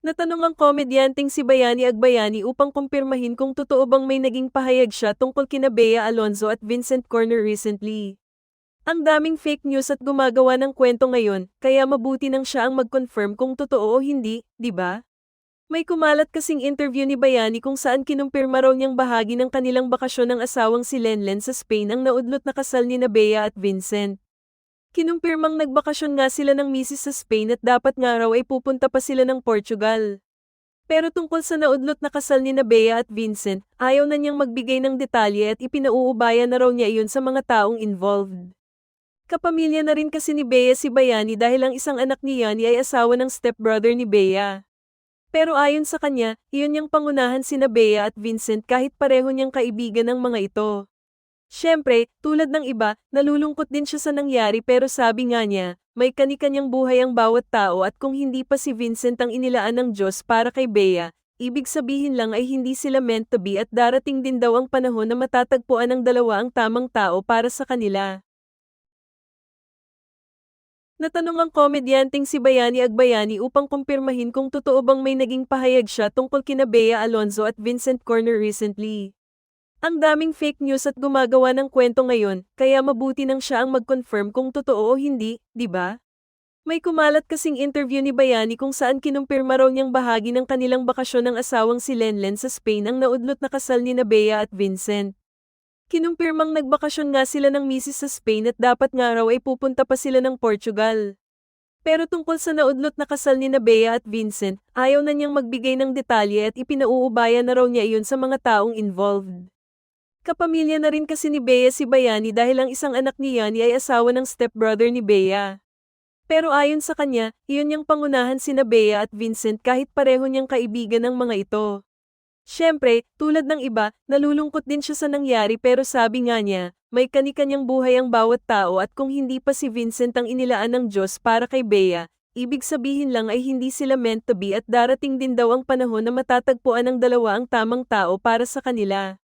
Natanong ang komedyanteng si Bayani Agbayani upang kumpirmahin kung totoo bang may naging pahayag siya tungkol kina Bea Alonzo at Vincent Corner recently. Ang daming fake news at gumagawa ng kwento ngayon, kaya mabuti nang siya ang mag-confirm kung totoo o hindi, di ba? May kumalat kasing interview ni Bayani kung saan kinumpirma raw niyang bahagi ng kanilang bakasyon ng asawang si Lenlen sa Spain ang naudlot na kasal ni Bea at Vincent. Kinumpirmang nagbakasyon nga sila ng misis sa Spain at dapat nga raw ay pupunta pa sila ng Portugal. Pero tungkol sa naudlot na kasal ni Bea at Vincent, ayaw na niyang magbigay ng detalye at ipinauubayan na raw niya iyon sa mga taong involved. Kapamilya na rin kasi ni Bea si Bayani dahil ang isang anak ni Yani ay asawa ng stepbrother ni Bea. Pero ayon sa kanya, iyon niyang pangunahan sina Bea at Vincent kahit pareho niyang kaibigan ng mga ito. Siyempre, tulad ng iba, nalulungkot din siya sa nangyari pero sabi nga niya, may kani-kanyang buhay ang bawat tao at kung hindi pa si Vincent ang inilaan ng Diyos para kay Bea, ibig sabihin lang ay hindi sila meant to be at darating din daw ang panahon na matatagpuan ng dalawa ang tamang tao para sa kanila. Natanong ang komedyanteng si Bayani Agbayani upang kumpirmahin kung totoo bang may naging pahayag siya tungkol kina Bea Alonzo at Vincent Corner recently. Ang daming fake news at gumagawa ng kwento ngayon, kaya mabuti nang siya ang mag-confirm kung totoo o hindi, di ba? May kumalat kasing interview ni Bayani kung saan kinumpirma raw niyang bahagi ng kanilang bakasyon ng asawang si Lenlen sa Spain ang naudlot na kasal ni Bea at Vincent. Kinumpirmang nagbakasyon nga sila ng misis sa Spain at dapat nga raw ay pupunta pa sila ng Portugal. Pero tungkol sa naudlot na kasal ni Bea at Vincent, ayaw na niyang magbigay ng detalye at ipinauubayan na raw niya iyon sa mga taong involved. Kapamilya na rin kasi ni Bea si Bayani dahil ang isang anak ni Yani ay asawa ng stepbrother ni Bea. Pero ayon sa kanya, iyon niyang pangunahan sina Bea at Vincent kahit pareho niyang kaibigan ng mga ito. Siyempre, tulad ng iba, nalulungkot din siya sa nangyari pero sabi nga niya, may kani-kanyang buhay ang bawat tao at kung hindi pa si Vincent ang inilaan ng Diyos para kay Bea, ibig sabihin lang ay hindi sila meant to be at darating din daw ang panahon na matatagpuan ng dalawa ang tamang tao para sa kanila.